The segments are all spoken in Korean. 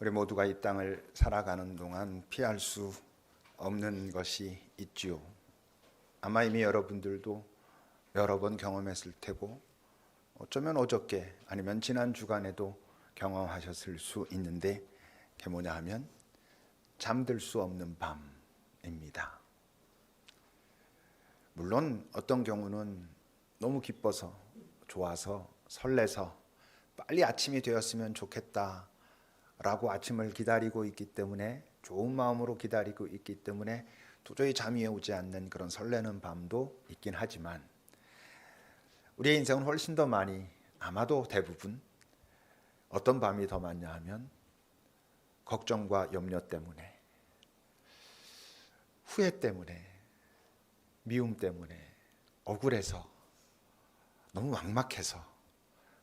우리 모두가 이 땅을 살아가는 동안 피할 수 없는 것이 있지요. 아마 이미 여러분들도 여러 번 경험했을 테고 어쩌면 어저께 아니면 지난 주간에도 경험하셨을 수 있는데 그게 뭐냐 하면 잠들 수 없는 밤입니다. 물론 어떤 경우는 너무 기뻐서 좋아서 설레서 빨리 아침이 되었으면 좋겠다 라고 아침을 기다리고 있기 때문에 좋은 마음으로 기다리고 있기 때문에 도저히 잠이 오지 않는 그런 설레는 밤도 있긴 하지만 우리의 인생은 훨씬 더 많이 아마도 대부분 어떤 밤이 더 많냐 하면 걱정과 염려 때문에 후회 때문에 미움 때문에 억울해서 너무 막막해서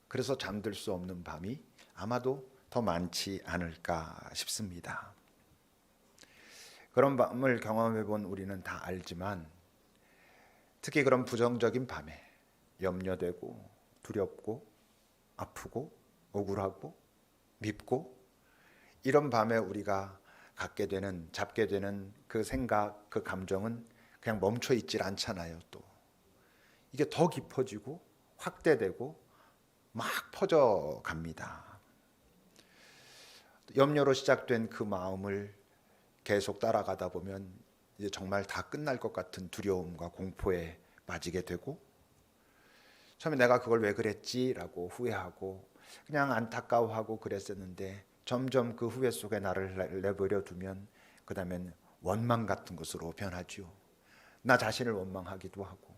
그래서 잠들 수 없는 밤이 아마도 더 많지 않을까 싶습니다. 그런 밤을 경험해 본 우리는 다 알지만 특히 그런 부정적인 밤에 염려되고 두렵고 아프고 억울하고 밉고 이런 밤에 우리가 갖게 되는 잡게 되는 그 생각 그 감정은 그냥 멈춰 있질 않잖아요. 또 이게 더 깊어지고 확대되고 막 퍼져 갑니다. 염려로 시작된 그 마음을 계속 따라가다 보면 이제 정말 다 끝날 것 같은 두려움과 공포에 빠지게 되고 처음에 내가 그걸 왜 그랬지라고 후회하고 그냥 안타까워하고 그랬었는데 점점 그 후회 속에 나를 내버려 두면 그 다음엔 원망 같은 것으로 변하죠. 나 자신을 원망하기도 하고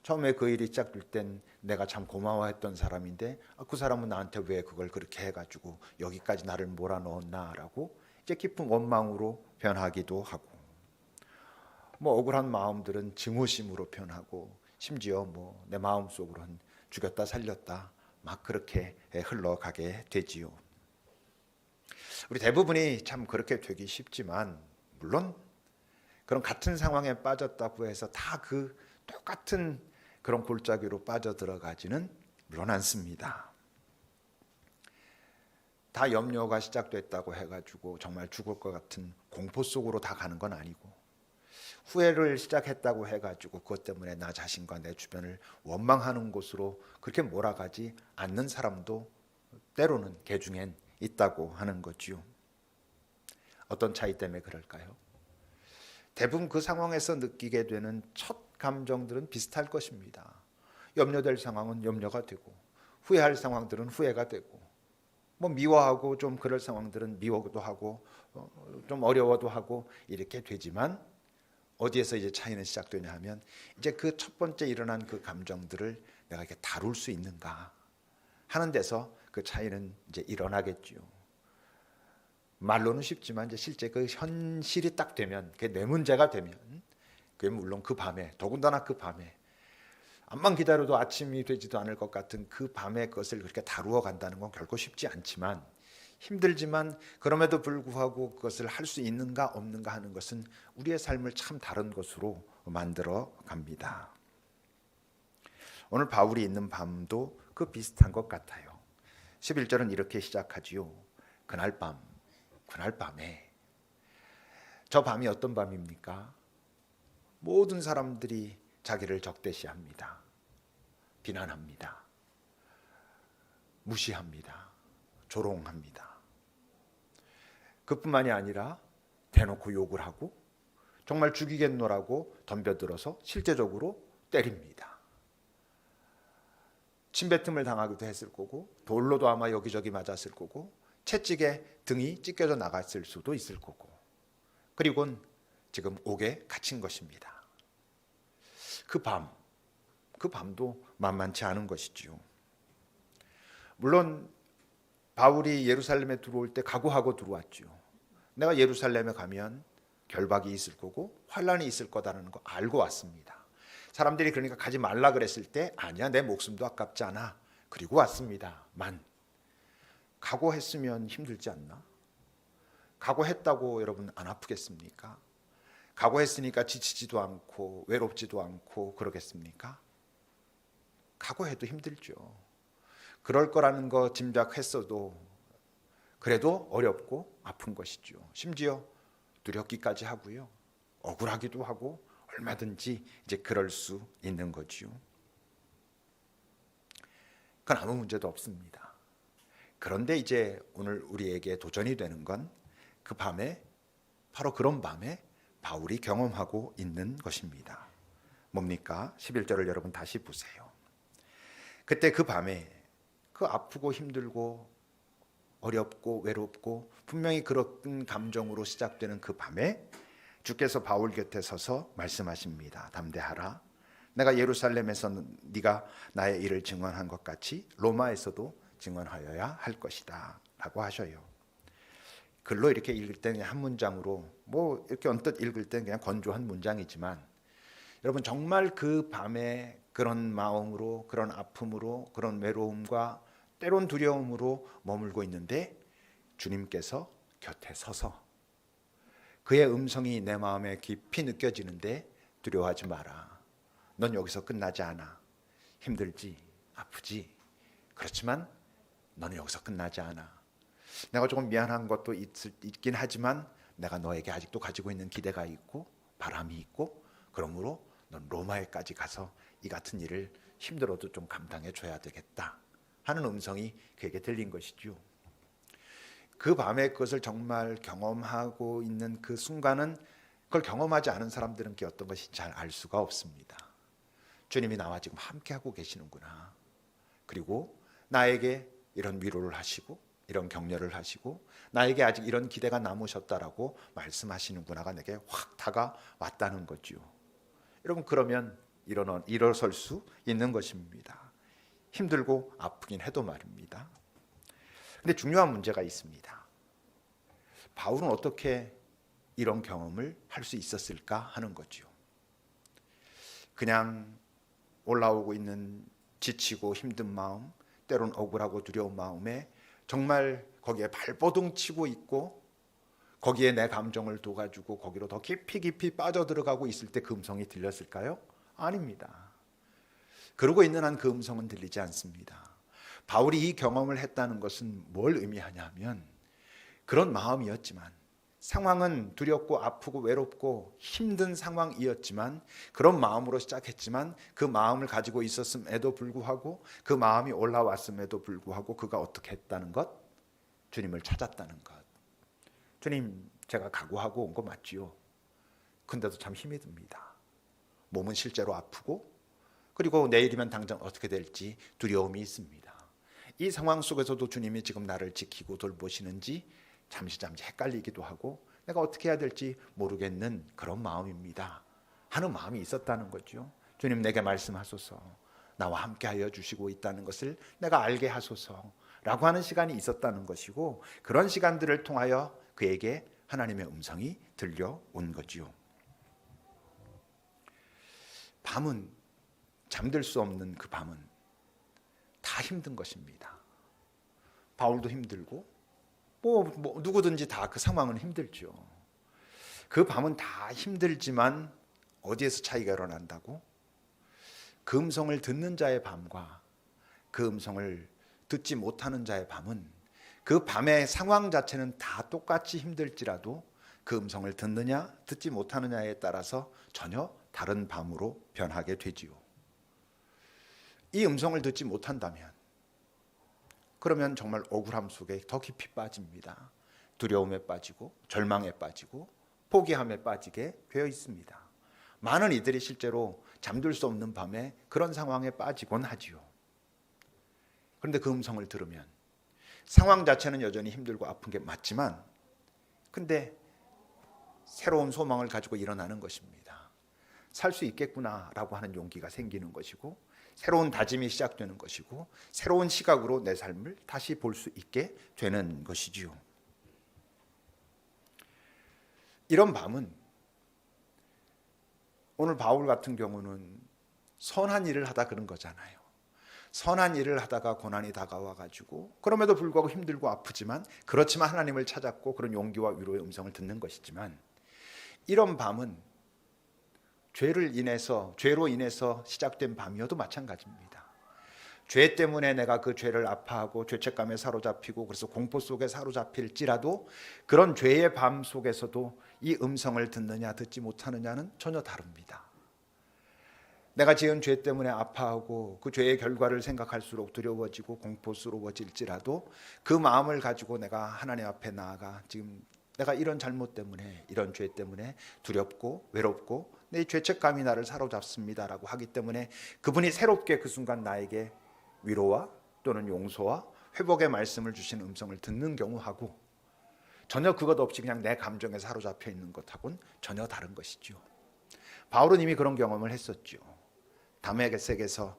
처음에 그 일이 시작될 땐 내가 참 고마워했던 사람인데 그 사람은 나한테 왜 그걸 그렇게 해가지고 여기까지 나를 몰아넣었나라고 이제 깊은 원망으로 변하기도 하고 뭐 억울한 마음들은 증오심으로 변하고 심지어 뭐 내 마음속으로는 죽였다 살렸다 막 그렇게 흘러가게 되지요. 우리 대부분이 참 그렇게 되기 쉽지만 물론 그런 같은 상황에 빠졌다고 해서 다 그 똑같은 그런 골짜기로 빠져들어가지는 물론 않습니다. 다 염려가 시작됐다고 해가지고 정말 죽을 것 같은 공포 속으로 다 가는 건 아니고 후회를 시작했다고 해가지고 그것 때문에 나 자신과 내 주변을 원망하는 곳으로 그렇게 몰아가지 않는 사람도 때로는 개 중엔 있다고 하는 거지요. 어떤 차이 때문에 그럴까요? 대부분 그 상황에서 느끼게 되는 첫 감정들은 비슷할 것입니다. 염려될 상황은 염려가 되고 후회할 상황들은 후회가 되고 뭐 미워하고 좀 그럴 상황들은 미워도 하고 좀 어려워도 하고 이렇게 되지만 어디에서 이제 차이는 시작되냐 하면 이제 그 첫 번째 일어난 그 감정들을 내가 이렇게 다룰 수 있는가 하는 데서 그 차이는 이제 일어나겠죠. 말로는 쉽지만 이제 실제 그 현실이 딱 되면 그게 내 문제가 되면 그게 물론 그 밤에 더군다나 그 밤에 암만 기다려도 아침이 되지도 않을 것 같은 그 밤에 그것을 그렇게 다루어 간다는 건 결코 쉽지 않지만 힘들지만 그럼에도 불구하고 그것을 할 수 있는가 없는가 하는 것은 우리의 삶을 참 다른 것으로 만들어 갑니다. 오늘 바울이 있는 밤도 그 비슷한 것 같아요. 11절은 이렇게 시작하지요. 그날 밤에 저 밤이 어떤 밤입니까? 모든 사람들이 자기를 적대시합니다. 비난합니다. 무시합니다. 조롱합니다. 그뿐만이 아니라 대놓고 욕을 하고 정말 죽이겠노라고 덤벼들어서 실제적으로 때립니다. 침뱉음을 당하기도 했을 거고 돌로도 아마 여기저기 맞았을 거고 채찍에 등이 찢겨져 나갔을 수도 있을 거고 그리고는 지금 옥에 갇힌 것입니다. 그 밤도 만만치 않은 것이지요. 물론 바울이 예루살렘에 들어올 때 각오하고 들어왔죠. 내가 예루살렘에 가면 결박이 있을 거고 환란이 있을 거다라는 거 알고 왔습니다. 사람들이 그러니까 가지 말라 그랬을 때 아니야 내 목숨도 아깝지 않아. 그리고 왔습니다만 각오했으면 힘들지 않나? 각오했다고 여러분 안 아프겠습니까? 각오했으니까 지치지도 않고 외롭지도 않고 그러겠습니까? 각오해도 힘들죠. 그럴 거라는 거 짐작했어도 그래도 어렵고 아픈 것이죠. 심지어 두렵기까지 하고요. 억울하기도 하고 얼마든지 이제 그럴 수 있는 거지요. 그건 아무 문제도 없습니다. 그런데 이제 오늘 우리에게 도전이 되는 건 그 밤에, 바로 그런 밤에 바울이 경험하고 있는 것입니다. 뭡니까? 11절을 여러분 다시 보세요. 그때 그 밤에 그 아프고 힘들고 어렵고 외롭고 분명히 그런 감정으로 시작되는 그 밤에 주께서 바울 곁에 서서 말씀하십니다. 담대하라. 내가 예루살렘에서 네가 나의 일을 증언한 것 같이 로마에서도 증언하여야 할 것이다 라고 하셔요. 글로 이렇게 읽을 때는 한 문장으로 뭐 이렇게 언뜻 읽을 때는 그냥 건조한 문장이지만 여러분 정말 그 밤에 그런 마음으로, 그런 아픔으로, 그런 외로움과 때론 두려움으로 머물고 있는데 주님께서 곁에 서서 그의 음성이 내 마음에 깊이 느껴지는데 두려워하지 마라. 넌 여기서 끝나지 않아. 힘들지, 아프지. 그렇지만 너는 여기서 끝나지 않아. 내가 조금 미안한 것도 있긴 하지만 내가 너에게 아직도 가지고 있는 기대가 있고 바람이 있고 그러므로 넌 로마에까지 가서 이 같은 일을 힘들어도 좀 감당해 줘야 되겠다 하는 음성이 그에게 들린 것이죠. 그 밤에 그것을 정말 경험하고 있는 그 순간은 그걸 경험하지 않은 사람들은 그게 어떤 것인지 잘 알 수가 없습니다. 주님이 나와 지금 함께하고 계시는구나. 그리고 나에게 이런 위로를 하시고 이런 격려를 하시고 나에게 아직 이런 기대가 남으셨다라고 말씀하시는구나가 내게 확 다가왔다는 거죠. 여러분 그러면 일어설 수 있는 것입니다. 힘들고 아프긴 해도 말입니다. 근데 중요한 문제가 있습니다. 바울은 어떻게 이런 경험을 할 수 있었을까 하는 거죠. 그냥 올라오고 있는 지치고 힘든 마음, 때론 억울하고 두려운 마음에 정말 거기에 발버둥 치고 있고 거기에 내 감정을 둬가지고 거기로 더 깊이 빠져들어가고 있을 때 그 음성이 들렸을까요? 아닙니다. 그러고 있는 한 그 음성은 들리지 않습니다. 바울이 이 경험을 했다는 것은 뭘 의미하냐면 그런 마음이었지만 상황은 두렵고 아프고 외롭고 힘든 상황이었지만 그런 마음으로 시작했지만 그 마음을 가지고 있었음에도 불구하고 그 마음이 올라왔음에도 불구하고 그가 어떻게 했다는 것? 주님을 찾았다는 것. 주님 제가 각오하고 온 거 맞지요? 근데도 참 힘이 듭니다. 몸은 실제로 아프고 그리고 내일이면 당장 어떻게 될지 두려움이 있습니다. 이 상황 속에서도 주님이 지금 나를 지키고 돌보시는지 잠시 헷갈리기도 하고 내가 어떻게 해야 될지 모르겠는 그런 마음입니다 하는 마음이 있었다는 거죠. 주님 내게 말씀하소서. 나와 함께하여 주시고 있다는 것을 내가 알게 하소서 라고 하는 시간이 있었다는 것이고 그런 시간들을 통하여 그에게 하나님의 음성이 들려온 거지요. 밤은 잠들 수 없는 그 밤은 다 힘든 것입니다. 바울도 힘들고 뭐 누구든지 다 그 상황은 힘들죠. 그 밤은 다 힘들지만 어디에서 차이가 일어난다고? 그 음성을 듣는 자의 밤과 그 음성을 듣지 못하는 자의 밤은 그 밤의 상황 자체는 다 똑같이 힘들지라도 그 음성을 듣느냐 듣지 못하느냐에 따라서 전혀 다른 밤으로 변하게 되지요. 이 음성을 듣지 못한다면 그러면 정말 억울함 속에 더 깊이 빠집니다. 두려움에 빠지고 절망에 빠지고 포기함에 빠지게 되어 있습니다. 많은 이들이 실제로 잠들 수 없는 밤에 그런 상황에 빠지곤 하지요. 그런데 그 음성을 들으면 상황 자체는 여전히 힘들고 아픈 게 맞지만 근데 새로운 소망을 가지고 일어나는 것입니다. 살 수 있겠구나라고 하는 용기가 생기는 것이고 새로운 다짐이 시작되는 것이고 새로운 시각으로 내 삶을 다시 볼 수 있게 되는 것이지요. 이런 밤은 오늘 바울 같은 경우는 선한 일을 하다 그런 거잖아요. 선한 일을 하다가 고난이 다가와 가지고 그럼에도 불구하고 힘들고 아프지만 그렇지만 하나님을 찾았고 그런 용기와 위로의 음성을 듣는 것이지만 이런 밤은 죄로 인해서 시작된 밤이어도 마찬가지입니다. 죄 때문에 내가 그 죄를 아파하고 죄책감에 사로잡히고 그래서 공포 속에 사로잡힐지라도 그런 죄의 밤 속에서도 이 음성을 듣느냐 듣지 못하느냐는 전혀 다릅니다. 내가 지은 죄 때문에 아파하고 그 죄의 결과를 생각할수록 두려워지고 공포스러워질지라도 그 마음을 가지고 내가 하나님 앞에 나아가 지금 내가 이런 잘못 때문에 이런 죄 때문에 두렵고 외롭고 내 죄책감이 나를 사로잡습니다라고 하기 때문에 그분이 새롭게 그 순간 나에게 위로와 또는 용서와 회복의 말씀을 주신 음성을 듣는 경우하고 전혀 그것 없이 그냥 내 감정에 사로잡혀 있는 것하고는 전혀 다른 것이죠. 바울은 이미 그런 경험을 했었죠. 다메섹에서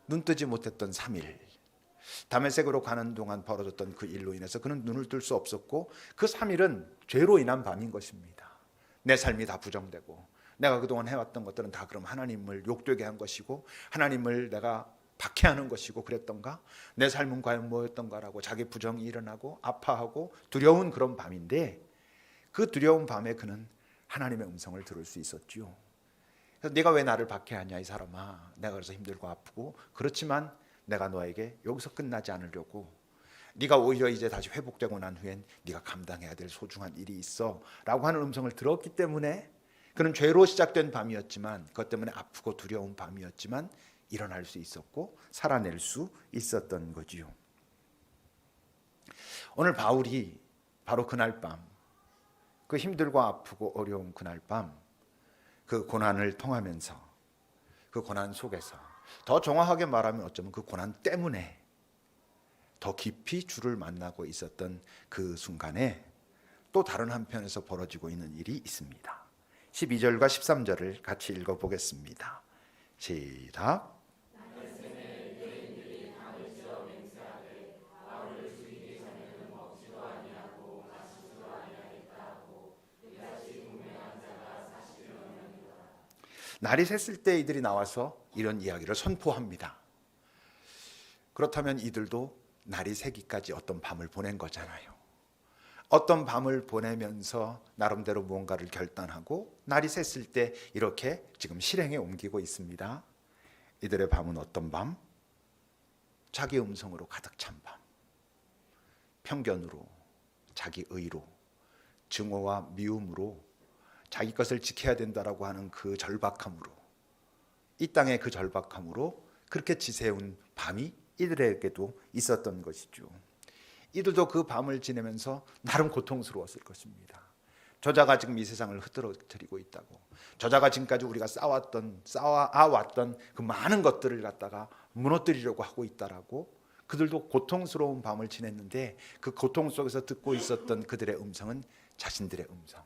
눈 뜨지 못했던 3일, 다메섹으로 가는 동안 벌어졌던 그 일로 인해서 그는 눈을 뜰 수 없었고 그 3일은 죄로 인한 밤인 것입니다. 내 삶이 다 부정되고 내가 그동안 해왔던 것들은 다 그럼 하나님을 욕되게 한 것이고 하나님을 내가 박해하는 것이고 그랬던가, 내 삶은 과연 뭐였던가라고 자기 부정이 일어나고 아파하고 두려운 그런 밤인데, 그 두려운 밤에 그는 하나님의 음성을 들을 수 있었지요. 그래서 네가 왜 나를 박해하냐 이 사람아, 내가 그래서 힘들고 아프고 그렇지만 내가 너에게 여기서 끝나지 않으려고, 네가 오히려 이제 다시 회복되고 난 후엔 네가 감당해야 될 소중한 일이 있어 라고 하는 음성을 들었기 때문에 그는 죄로 시작된 밤이었지만, 그것 때문에 아프고 두려운 밤이었지만 일어날 수 있었고 살아낼 수 있었던 거지요. 오늘 바울이 바로 그날 밤, 그 힘들고 아프고 어려운 그날 밤, 그 고난을 통하면서, 그 고난 속에서, 더 정확하게 말하면 어쩌면 그 고난 때문에 더 깊이 주를 만나고 있었던 그 순간에 또 다른 한편에서 벌어지고 있는 일이 있습니다. 12절과 13절을 같이 읽어보겠습니다. 시작. 날이 샜을 때 이들이 나와서 이런 이야기를 선포합니다. 그렇다면 이들도 날이 새기까지 어떤 밤을 보낸 거잖아요. 어떤 밤을 보내면서 나름대로 무언가를 결단하고 날이 샜을 때 이렇게 지금 실행에 옮기고 있습니다. 이들의 밤은 어떤 밤? 자기 음성으로 가득 찬 밤, 편견으로, 자기 의로, 증오와 미움으로, 자기 것을 지켜야 된다라고 하는 그 절박함으로, 이 땅의 그 절박함으로 그렇게 지새운 밤이 이들에게도 있었던 것이죠. 이들도 그 밤을 지내면서 나름 고통스러웠을 것입니다. 저자가 지금 이 세상을 흐트러뜨리고 있다고, 저자가 지금까지 우리가 쌓아왔던 그 많은 것들을 갖다가 무너뜨리려고 하고 있다라고, 그들도 고통스러운 밤을 지냈는데 그 고통 속에서 듣고 있었던 그들의 음성은 자신들의 음성,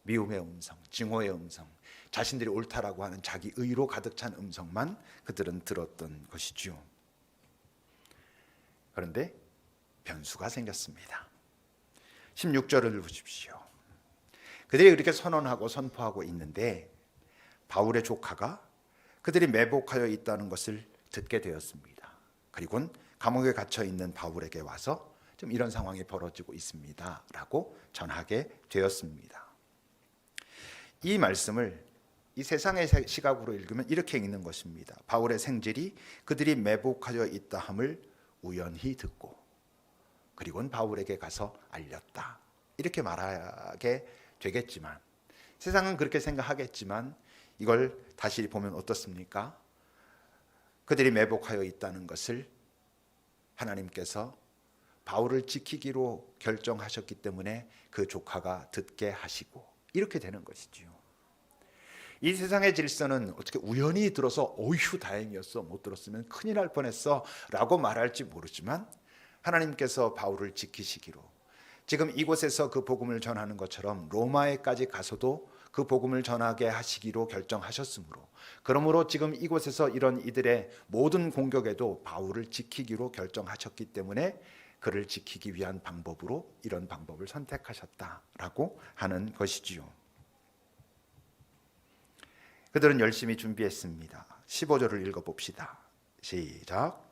미움의 음성, 증오의 음성, 자신들이 옳다라고 하는 자기 의로 가득 찬 음성만 그들은 들었던 것이지요. 그런데 변수가 생겼습니다. 16절을 보십시오. 그들이 그렇게 선언하고 선포하고 있는데 바울의 조카가 그들이 매복하여 있다는 것을 듣게 되었습니다. 그리고는 감옥에 갇혀 있는 바울에게 와서 좀 이런 상황이 벌어지고 있습니다 라고 전하게 되었습니다. 이 말씀을 이 세상의 시각으로 읽으면 이렇게 읽는 것입니다. 바울의 생질이 그들이 매복하여 있다 함을 우연히 듣고 그리고는 바울에게 가서 알렸다, 이렇게 말하게 되겠지만, 세상은 그렇게 생각하겠지만 이걸 다시 보면 어떻습니까? 그들이 매복하여 있다는 것을 하나님께서 바울을 지키기로 결정하셨기 때문에 그 조카가 듣게 하시고 이렇게 되는 것이지요. 이 세상의 질서는 어떻게 우연히 들어서 어휴 다행이었어, 못 들었으면 큰일 날 뻔했어 라고 말할지 모르지만, 하나님께서 바울을 지키시기로, 지금 이곳에서 그 복음을 전하는 것처럼 로마에까지 가서도 그 복음을 전하게 하시기로 결정하셨으므로, 그러므로 지금 이곳에서 이런 이들의 모든 공격에도 바울을 지키기로 결정하셨기 때문에 그를 지키기 위한 방법으로 이런 방법을 선택하셨다라고 하는 것이지요. 그들은 열심히 준비했습니다. 15절을 읽어봅시다. 시작.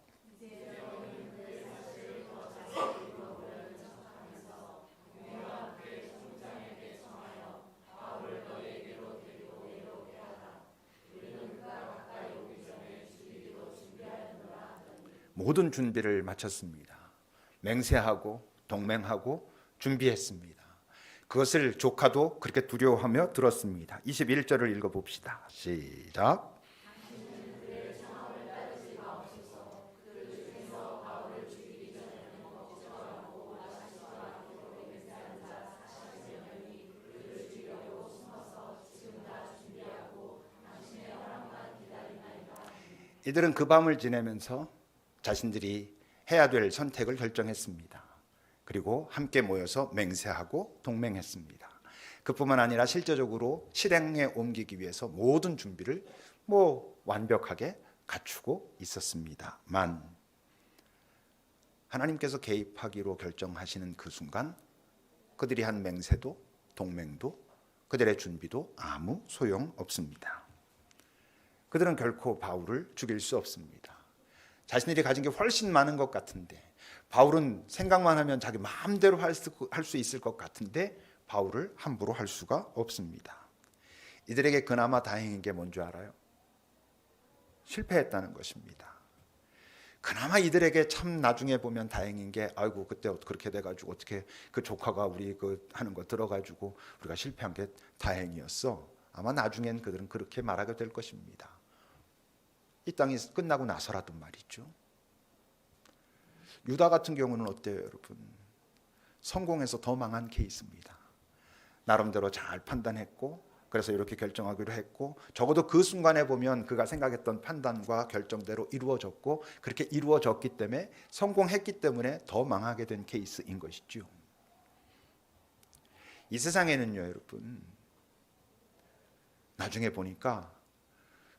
모든 준비를 마쳤습니다. 맹세하고 동맹하고 준비했습니다. 그것을 조카도 그렇게 두려워하며 들었습니다. 21절을 읽어봅시다. 시작. 이들은 그 밤을 지내면서 자신들이 해야 될 선택을 결정했습니다. 그리고 함께 모여서 맹세하고 동맹했습니다. 그뿐만 아니라 실제적으로 실행에 옮기기 위해서 모든 준비를 완벽하게 갖추고 있었습니다만 하나님께서 개입하기로 결정하시는 그 순간 그들이 한 맹세도 동맹도 그들의 준비도 아무 소용없습니다. 그들은 결코 바울을 죽일 수 없습니다. 자신들이 가진 게 훨씬 많은 것 같은데 바울은 생각만 하면 자기 마음대로 할 수 있을 것 같은데 바울을 함부로 할 수가 없습니다. 이들에게 그나마 다행인 게 뭔지 알아요? 실패했다는 것입니다. 그나마 이들에게 참 나중에 보면 다행인 게 아이고 그때 그렇게 돼가지고 어떻게 그 조카가 우리 그 하는 거 들어가지고 우리가 실패한 게 다행이었어. 아마 나중엔 그들은 그렇게 말하게 될 것입니다. 이 땅이 끝나고 나서라도 말이죠. 유다 같은 경우는 어때요, 여러분? 성공해서 더 망한 케이스입니다. 나름대로 잘 판단했고 그래서 이렇게 결정하기로 했고 적어도 그 순간에 보면 그가 생각했던 판단과 결정대로 이루어졌고 그렇게 이루어졌기 때문에 성공했기 때문에 더 망하게 된 케이스인 것이죠. 이 세상에는요, 여러분, 나중에 보니까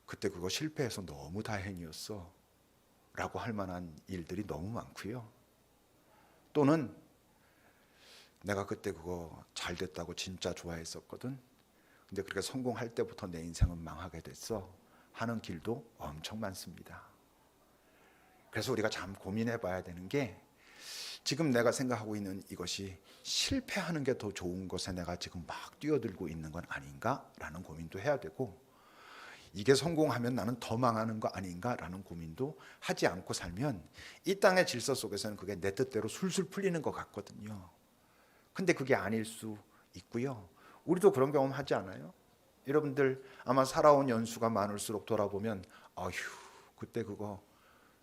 그때 그거 실패해서 너무 다행이었어 라고 할 만한 일들이 너무 많고요. 또는 내가 그때 그거 잘 됐다고 진짜 좋아했었거든. 근데 그렇게 성공할 때부터 내 인생은 망하게 됐어 하는 길도 엄청 많습니다. 그래서 우리가 참 고민해 봐야 되는 게 지금 내가 생각하고 있는 이것이 실패하는 게 더 좋은 것에 내가 지금 막 뛰어들고 있는 건 아닌가라는 고민도 해야 되고 이게 성공하면 나는 더 망하는 거 아닌가라는 고민도 하지 않고 살면 이 땅의 질서 속에서는 그게 내 뜻대로 술술 풀리는 것 같거든요. 근데 그게 아닐 수 있고요. 우리도 그런 경험 하지 않아요? 여러분들 아마 살아온 연수가 많을수록 돌아보면 아휴 그때 그거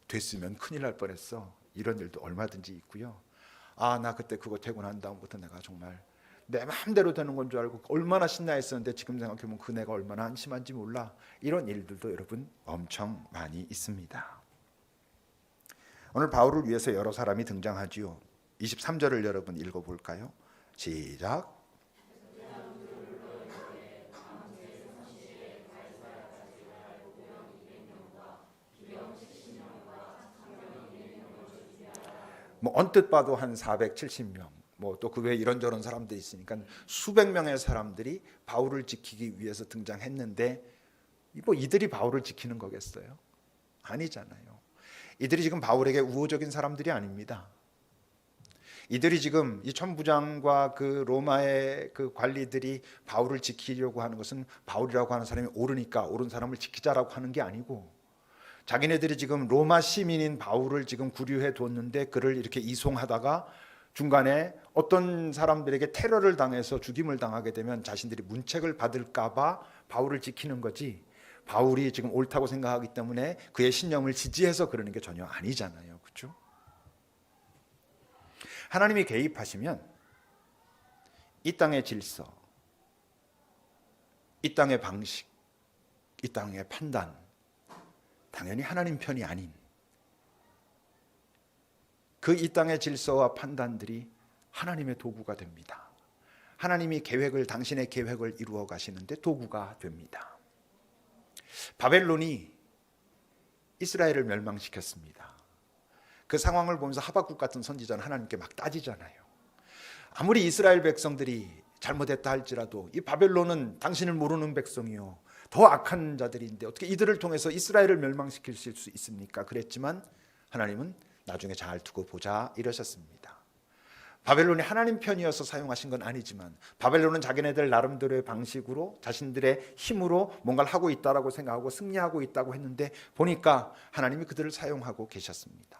됐으면 큰일 날 뻔했어 이런 일도 얼마든지 있고요. 아 나 그때 그거 되고 난 다음부터 내가 정말 내 마음대로 되는 건 줄 알고 얼마나 신나했었는데 지금 생각해보면 그 내가 얼마나 한심한지 몰라. 이런 일들도 여러분 엄청 많이 있습니다. 오늘 바울을 위해서 여러 사람이 등장하지요. 23절을 여러분 읽어볼까요? 시작. 언뜻 봐도 한 470명 또 그 외에 이런저런 사람들이 있으니까 수백 명의 사람들이 바울을 지키기 위해서 등장했는데 이들이 바울을 지키는 거겠어요? 아니잖아요. 이들이 지금 바울에게 우호적인 사람들이 아닙니다. 이들이 지금 이 천부장과 그 로마의 그 관리들이 바울을 지키려고 하는 것은 바울이라고 하는 사람이 옳으니까 옳은 사람을 지키자라고 하는 게 아니고 자기네들이 지금 로마 시민인 바울을 지금 구류해 뒀는데 그를 이렇게 이송하다가 중간에 어떤 사람들에게 테러를 당해서 죽임을 당하게 되면 자신들이 문책을 받을까 봐 바울을 지키는 거지 바울이 지금 옳다고 생각하기 때문에 그의 신념을 지지해서 그러는 게 전혀 아니잖아요. 그렇죠? 하나님이 개입하시면 이 땅의 질서, 이 땅의 방식, 이 땅의 판단 당연히 하나님 편이 아닌 그 이 땅의 질서와 판단들이 하나님의 도구가 됩니다. 하나님이 당신의 계획을 이루어 가시는데 도구가 됩니다. 바벨론이 이스라엘을 멸망시켰습니다. 그 상황을 보면서 하박국 같은 선지자는 하나님께 막 따지잖아요. 아무리 이스라엘 백성들이 잘못했다 할지라도 이 바벨론은 당신을 모르는 백성이요 더 악한 자들인데 어떻게 이들을 통해서 이스라엘을 멸망시킬 수 있습니까? 그랬지만 하나님은 나중에 잘 두고 보자 이러셨습니다. 바벨론이 하나님 편이어서 사용하신 건 아니지만 바벨론은 자기네들 나름대로의 방식으로 자신들의 힘으로 뭔가를 하고 있다라고 생각하고 승리하고 있다고 했는데 보니까 하나님이 그들을 사용하고 계셨습니다.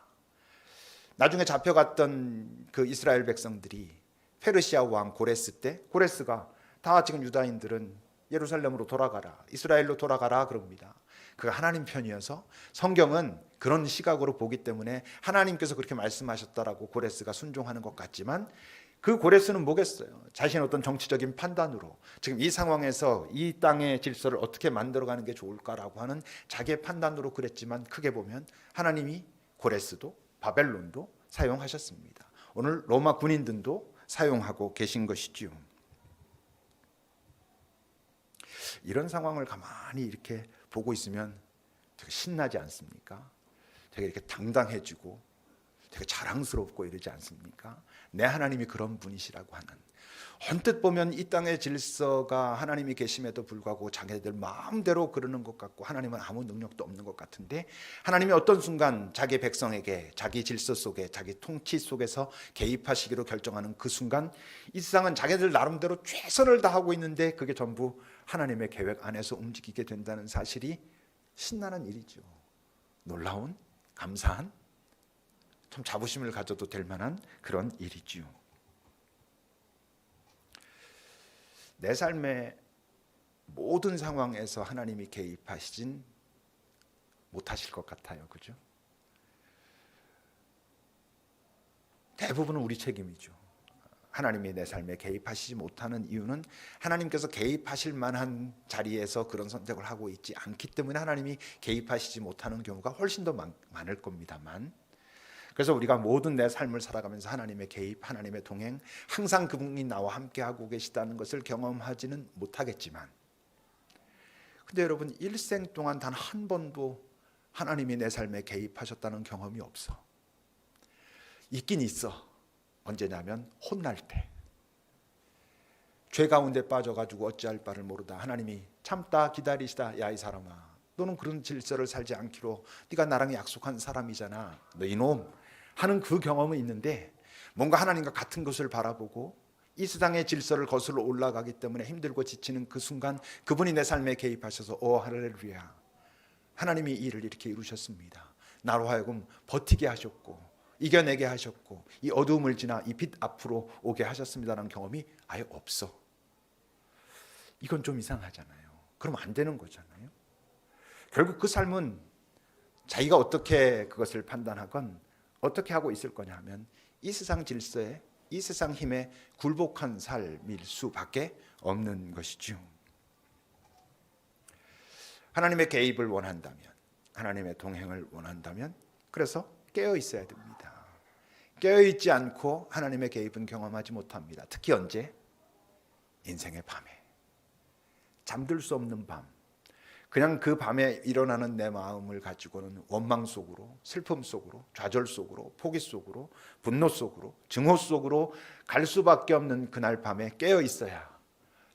나중에 잡혀갔던 그 이스라엘 백성들이 페르시아 왕 고레스 때 고레스가 다 지금 유다인들은 예루살렘으로 돌아가라, 이스라엘로 돌아가라 그럽니다. 그가 하나님 편이어서 성경은 그런 시각으로 보기 때문에 하나님께서 그렇게 말씀하셨다라고 고레스가 순종하는 것 같지만 그 고레스는 뭐겠어요? 자신의 어떤 정치적인 판단으로 지금 이 상황에서 이 땅의 질서를 어떻게 만들어가는 게 좋을까라고 하는 자기의 판단으로 그랬지만 크게 보면 하나님이 고레스도 바벨론도 사용하셨습니다. 오늘 로마 군인들도 사용하고 계신 것이지요. 이런 상황을 가만히 이렇게 보고 있으면 되게 신나지 않습니까? 되게 이렇게 당당해지고 되게 자랑스럽고 이러지 않습니까? 내 하나님이 그런 분이시라고 하는, 언뜻 보면 이 땅의 질서가 하나님이 계심에도 불구하고 자기들 마음대로 그러는 것 같고 하나님은 아무 능력도 없는 것 같은데 하나님이 어떤 순간 자기 백성에게 자기 질서 속에 자기 통치 속에서 개입하시기로 결정하는 그 순간 이 세상은 자기들 나름대로 최선을 다하고 있는데 그게 전부 하나님의 계획 안에서 움직이게 된다는 사실이 신나는 일이죠. 놀라운, 감사한, 참 자부심을 가져도 될 만한 그런 일이지요. 내 삶의 모든 상황에서 하나님이 개입하시진 못하실 것 같아요. 그죠? 대부분은 우리 책임이죠. 하나님이 내 삶에 개입하시지 못하는 이유는 하나님께서 개입하실 만한 자리에서 그런 선택을 하고 있지 않기 때문에 하나님이 개입하시지 못하는 경우가 훨씬 더 많을 겁니다만, 그래서 우리가 모든 내 삶을 살아가면서 하나님의 개입, 하나님의 동행, 항상 그분이 나와 함께하고 계시다는 것을 경험하지는 못하겠지만, 근데 여러분 일생 동안 단 한 번도 하나님이 내 삶에 개입하셨다는 경험이 없어. 있긴 있어. 언제냐면 혼날 때, 죄 가운데 빠져가지고 어찌할 바를 모르다 하나님이 참다 기다리시다, 야 이 사람아 너는 그런 질서를 살지 않기로 네가 나랑 약속한 사람이잖아, 너 이놈 하는 그 경험은 있는데, 뭔가 하나님과 같은 것을 바라보고 이 세상의 질서를 거슬러 올라가기 때문에 힘들고 지치는 그 순간 그분이 내 삶에 개입하셔서 오 할렐루야, 하나님이 이 일을 이렇게 이루셨습니다, 나로 하여금 버티게 하셨고 이겨내게 하셨고 이 어두움을 지나 이 빛 앞으로 오게 하셨습니다라는 경험이 아예 없어. 이건 좀 이상하잖아요. 그럼 안 되는 거잖아요. 결국 그 삶은 자기가 어떻게 그것을 판단하건 어떻게 하고 있을 거냐 하면 이 세상 질서에, 이 세상 힘에 굴복한 삶일 수밖에 없는 것이죠. 하나님의 개입을 원한다면, 하나님의 동행을 원한다면 그래서 깨어 있어야 됩니다. 깨어있지 않고 하나님의 개입은 경험하지 못합니다. 특히 언제? 인생의 밤에, 잠들 수 없는 밤, 그냥 그 밤에 일어나는 내 마음을 가지고는 원망 속으로, 슬픔 속으로, 좌절 속으로, 포기 속으로, 분노 속으로, 증오 속으로 갈 수밖에 없는 그날 밤에 깨어 있어야,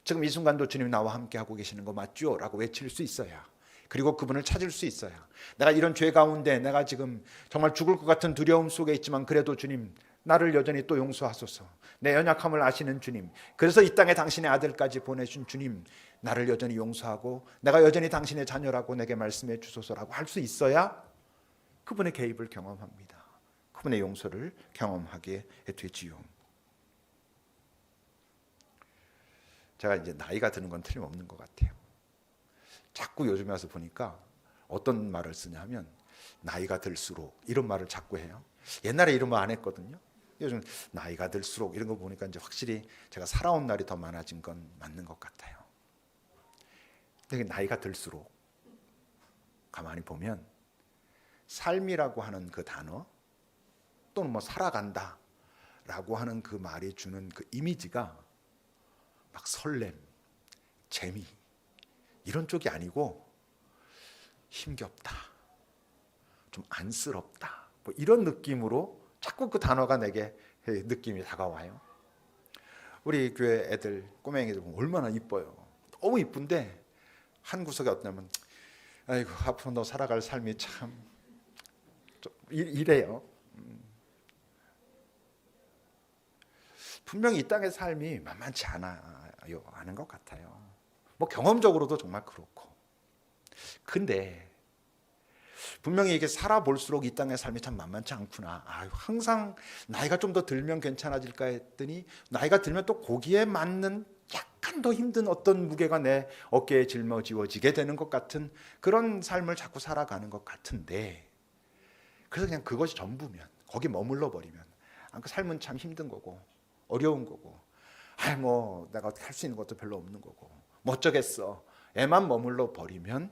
지금 이 순간도 주님 나와 함께 하고 계시는 거 맞죠? 라고 외칠 수 있어야, 그리고 그분을 찾을 수 있어야, 내가 이런 죄 가운데 내가 지금 정말 죽을 것 같은 두려움 속에 있지만 그래도 주님 나를 여전히 또 용서하소서, 내 연약함을 아시는 주님, 그래서 이 땅에 당신의 아들까지 보내신 주님, 나를 여전히 용서하고 내가 여전히 당신의 자녀라고 내게 말씀해 주소서라고 할 수 있어야 그분의 개입을 경험합니다. 그분의 용서를 경험하게 되지요. 제가 이제 나이가 드는 건 틀림없는 것 같아요. 자꾸 요즘에 와서 보니까 어떤 말을 쓰냐 하면 나이가 들수록, 이런 말을 자꾸 해요. 옛날에 이런 말 안 했거든요. 요즘 나이가 들수록 이런 거 보니까 이제 확실히 제가 살아온 날이 더 많아진 건 맞는 것 같아요. 근데 나이가 들수록 가만히 보면 삶이라고 하는 그 단어 또는 뭐 살아간다 라고 하는 그 말이 주는 그 이미지가 막 설렘, 재미 이런 쪽이 아니고 힘겹다, 좀 안쓰럽다, 뭐 이런 느낌으로 자꾸 그 단어가 내게 느낌이 다가와요. 우리 교회 애들, 꼬맹이들 보면 얼마나 이뻐요. 너무 이쁜데 한 구석에 어떠냐면 아이고 앞으로 너 살아갈 삶이 참 이래요. 분명히 이 땅의 삶이 만만치 않아요 하는 것 같아요. 뭐 경험적으로도 정말 그렇고. 근데 분명히 이게 살아볼수록 이 땅의 삶이 참 만만치 않구나. 항상 나이가 좀 더 들면 괜찮아질까 했더니 나이가 들면 또 거기에 맞는 약간 더 힘든 어떤 무게가 내 어깨에 짊어지워지게 되는 것 같은 그런 삶을 자꾸 살아가는 것 같은데, 그래서 그냥 그것이 전부면, 거기 머물러 버리면 그 삶은 참 힘든 거고 어려운 거고, 뭐 내가 어떻게 할 수 있는 것도 별로 없는 거고 뭐 어쩌겠어 애만 머물러 버리면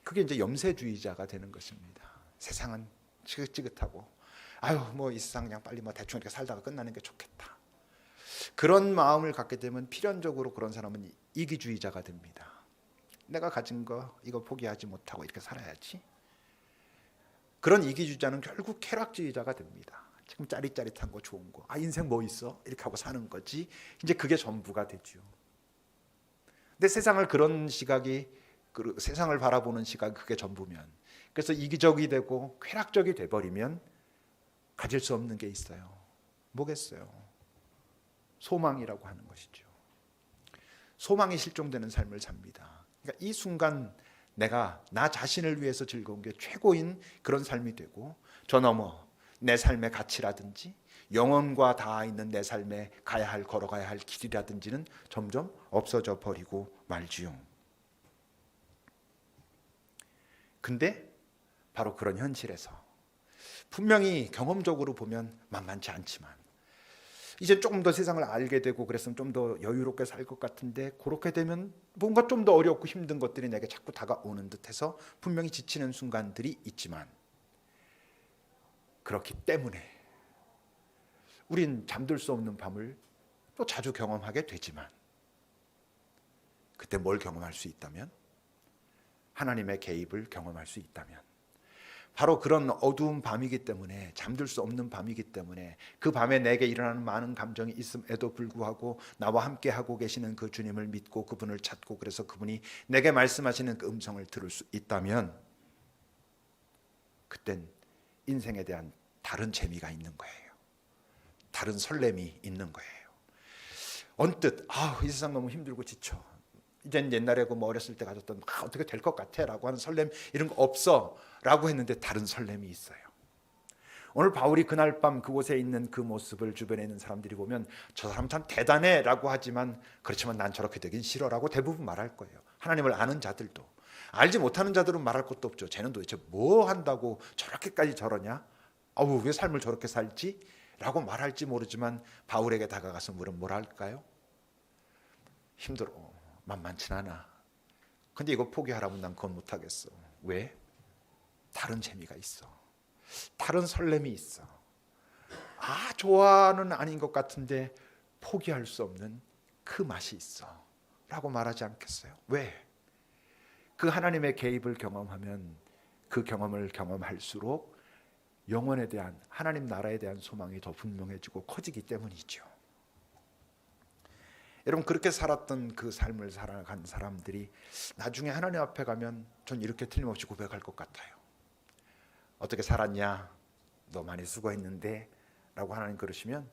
그게 이제 염세주의자가 되는 것입니다. 세상은 지긋지긋하고 뭐 이 세상 그냥 빨리 뭐 대충 이렇게 살다가 끝나는 게 좋겠다. 그런 마음을 갖게 되면 필연적으로 그런 사람은 이기주의자가 됩니다. 내가 가진 거 이거 포기하지 못하고 이렇게 살아야지. 그런 이기주의자는 결국 쾌락주의자가 됩니다. 지금 짜릿짜릿한 거 좋은 거, 인생 뭐 있어? 이렇게 하고 사는 거지. 이제 그게 전부가 되죠. 근데 세상을 그런 시각이, 세상을 바라보는 시각, 그게 전부면, 그래서 이기적이 되고 쾌락적이 돼버리면 가질 수 없는 게 있어요. 뭐겠어요? 소망이라고 하는 것이죠. 소망이 실종되는 삶을 삽니다. 그러니까 이 순간 내가 나 자신을 위해서 즐거운 게 최고인 그런 삶이 되고, 저 넘어 내 삶의 가치라든지 영혼과 닿아 있는 내 삶에 걸어가야 할 길이라든지는 점점 없어져 버리고 말지요. 근데 바로 그런 현실에서 분명히 경험적으로 보면 만만치 않지만 이제 조금 더 세상을 알게 되고 그랬으면 좀 더 여유롭게 살 것 같은데, 그렇게 되면 뭔가 좀 더 어렵고 힘든 것들이 내게 자꾸 다가오는 듯해서 분명히 지치는 순간들이 있지만, 그렇기 때문에 우린 잠들 수 없는 밤을 또 자주 경험하게 되지만, 그때 뭘 경험할 수 있다면? 하나님의 개입을 경험할 수 있다면, 바로 그런 어두운 밤이기 때문에, 잠들 수 없는 밤이기 때문에, 그 밤에 내게 일어나는 많은 감정이 있음에도 불구하고 나와 함께 하고 계시는 그 주님을 믿고 그분을 찾고, 그래서 그분이 내게 말씀하시는 그 음성을 들을 수 있다면, 그땐 인생에 대한 다른 재미가 있는 거예요. 다른 설렘이 있는 거예요. 언뜻 이 세상 너무 힘들고 지쳐, 이젠 옛날에 뭐 어렸을 때 가졌던 어떻게 될 것 같아 라고 하는 설렘 이런 거 없어 라고 했는데, 다른 설렘이 있어요. 오늘 바울이 그날 밤 그곳에 있는 그 모습을 주변에 있는 사람들이 보면 저 사람 참 대단해 라고 하지만, 그렇지만 난 저렇게 되긴 싫어 라고 대부분 말할 거예요. 하나님을 아는 자들도. 알지 못하는 자들은 말할 것도 없죠. 쟤는 도대체 뭐 한다고 저렇게까지 저러냐, 왜 삶을 저렇게 살지 라고 말할지 모르지만, 바울에게 다가가서 물으면 뭐라 할까요? 힘들어, 만만치 않아. 근데 이거 포기하라면 난 그건 못하겠어. 왜? 다른 재미가 있어. 다른 설렘이 있어. 좋아는 아닌 것 같은데 포기할 수 없는 그 맛이 있어 라고 말하지 않겠어요? 왜? 그 하나님의 개입을 경험하면, 그 경험을 경험할수록 영혼에 대한, 하나님 나라에 대한 소망이 더 분명해지고 커지기 때문이죠. 여러분, 그렇게 살았던 그 삶을 살아간 사람들이 나중에 하나님 앞에 가면 전 이렇게 틀림없이 고백할 것 같아요. 어떻게 살았냐? 너 많이 수고했는데 라고 하나님 그러시면,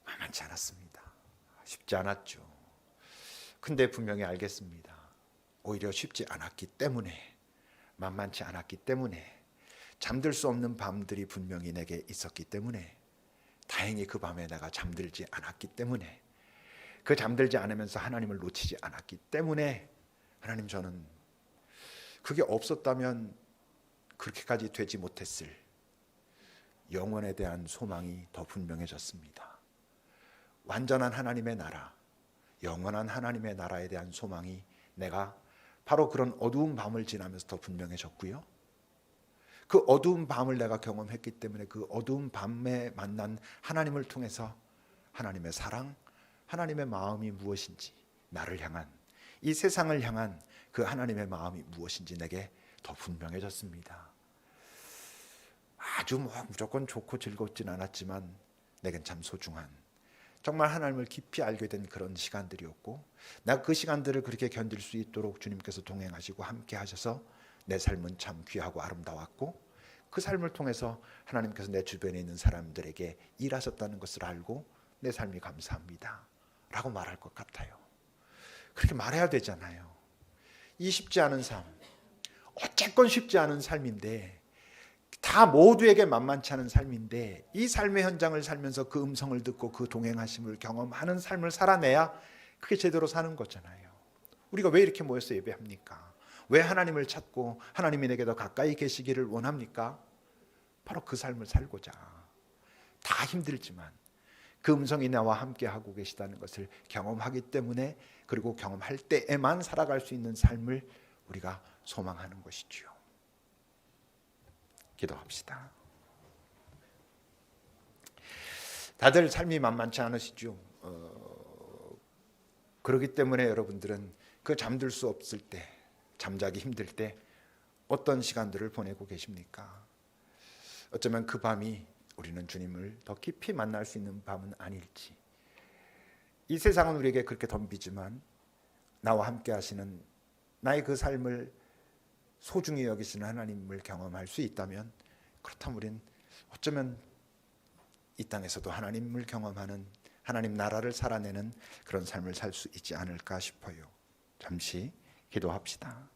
만만치 않았습니다. 쉽지 않았죠. 근데 분명히 알겠습니다. 오히려 쉽지 않았기 때문에, 만만치 않았기 때문에, 잠들 수 없는 밤들이 분명히 내게 있었기 때문에, 다행히 그 밤에 내가 잠들지 않았기 때문에, 그 잠들지 않으면서 하나님을 놓치지 않았기 때문에, 하나님, 저는 그게 없었다면 그렇게까지 되지 못했을 영원에 대한 소망이 더 분명해졌습니다. 완전한 하나님의 나라, 영원한 하나님의 나라에 대한 소망이 내가 바로 그런 어두운 밤을 지나면서 더 분명해졌고요. 그 어두운 밤을 내가 경험했기 때문에 그 어두운 밤에 만난 하나님을 통해서 하나님의 사랑, 하나님의 마음이 무엇인지, 나를 향한, 이 세상을 향한 그 하나님의 마음이 무엇인지 내게 더 분명해졌습니다. 아주 무조건 좋고 즐겁진 않았지만 내겐 참 소중한, 정말 하나님을 깊이 알게 된 그런 시간들이었고, 내가 그 시간들을 그렇게 견딜 수 있도록 주님께서 동행하시고 함께 하셔서 내 삶은 참 귀하고 아름다웠고, 그 삶을 통해서 하나님께서 내 주변에 있는 사람들에게 일하셨다는 것을 알고 내 삶이 감사합니다 라고 말할 것 같아요. 그렇게 말해야 되잖아요. 이 쉽지 않은 삶, 어쨌건 쉽지 않은 삶인데, 다 모두에게 만만치 않은 삶인데, 이 삶의 현장을 살면서 그 음성을 듣고 그 동행하심을 경험하는 삶을 살아내야 그게 제대로 사는 거잖아요. 우리가 왜 이렇게 모여서 예배합니까? 왜 하나님을 찾고 하나님이 내게 더 가까이 계시기를 원합니까? 바로 그 삶을 살고자. 다 힘들지만 그 음성이 나와 함께 하고 계시다는 것을 경험하기 때문에, 그리고 경험할 때에만 살아갈 수 있는 삶을 우리가 소망하는 것이지요. 기도합시다. 다들 삶이 만만치 않으시죠. 그렇기 때문에 여러분들은 그 잠들 수 없을 때, 잠자기 힘들 때 어떤 시간들을 보내고 계십니까? 어쩌면 그 밤이 우리는 주님을 더 깊이 만날 수 있는 밤은 아닐지. 이 세상은 우리에게 그렇게 덤비지만 나와 함께 하시는, 나의 그 삶을 소중히 여기시는 하나님을 경험할 수 있다면, 그렇다면 우린 어쩌면 이 땅에서도 하나님을 경험하는, 하나님 나라를 살아내는 그런 삶을 살 수 있지 않을까 싶어요. 잠시 기도합시다.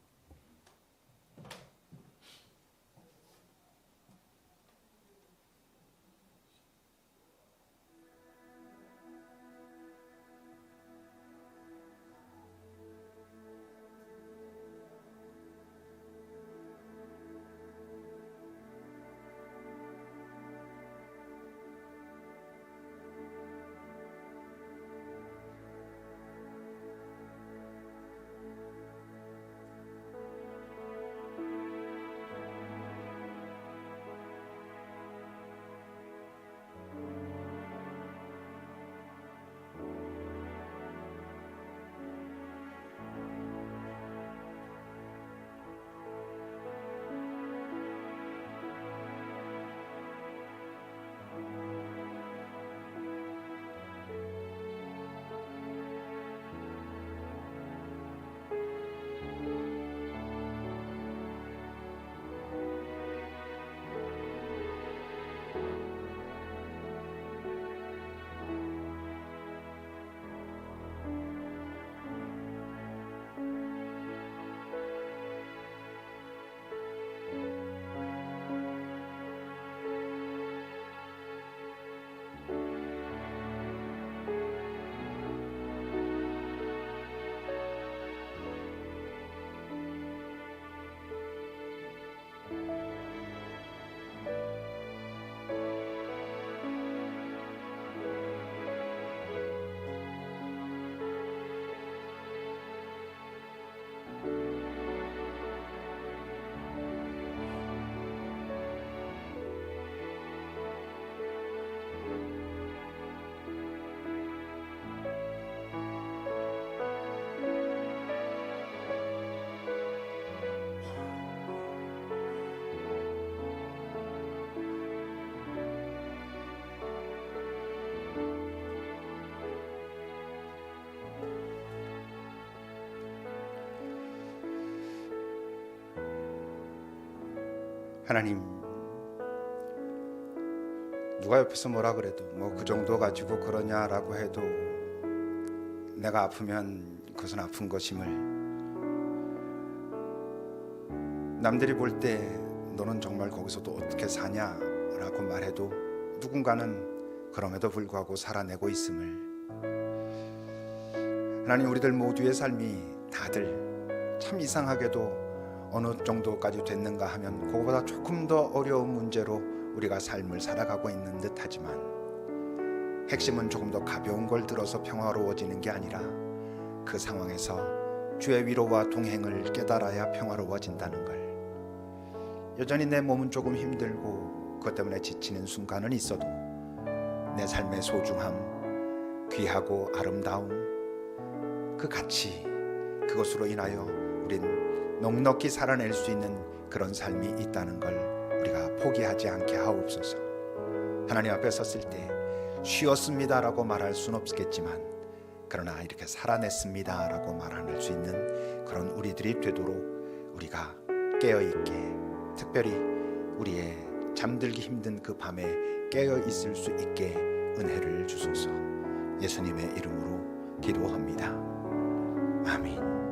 하나님, 누가 옆에서 뭐라 그래도 뭐 그 정도 가지고 그러냐라고 해도 내가 아프면 그것은 아픈 것임을, 남들이 볼 때 너는 정말 거기서도 어떻게 사냐라고 말해도 누군가는 그럼에도 불구하고 살아내고 있음을, 하나님, 우리들 모두의 삶이 다들 참 이상하게도 어느 정도까지 됐는가 하면 그거보다 조금 더 어려운 문제로 우리가 삶을 살아가고 있는 듯 하지만, 핵심은 조금 더 가벼운 걸 들어서 평화로워지는 게 아니라 그 상황에서 주의 위로와 동행을 깨달아야 평화로워진다는 걸. 여전히 내 몸은 조금 힘들고 그것 때문에 지치는 순간은 있어도 내 삶의 소중함, 귀하고 아름다움, 그 가치, 그것으로 인하여 우린 넉넉히 살아낼 수 있는 그런 삶이 있다는 걸 우리가 포기하지 않게 하옵소서. 하나님 앞에 섰을 때 쉬었습니다라고 말할 수는 없겠지만, 그러나 이렇게 살아냈습니다 라고 말할 수 있는 그런 우리들이 되도록 우리가 깨어있게, 특별히 우리의 잠들기 힘든 그 밤에 깨어있을 수 있게 은혜를 주소서. 예수님의 이름으로 기도합니다. 아멘.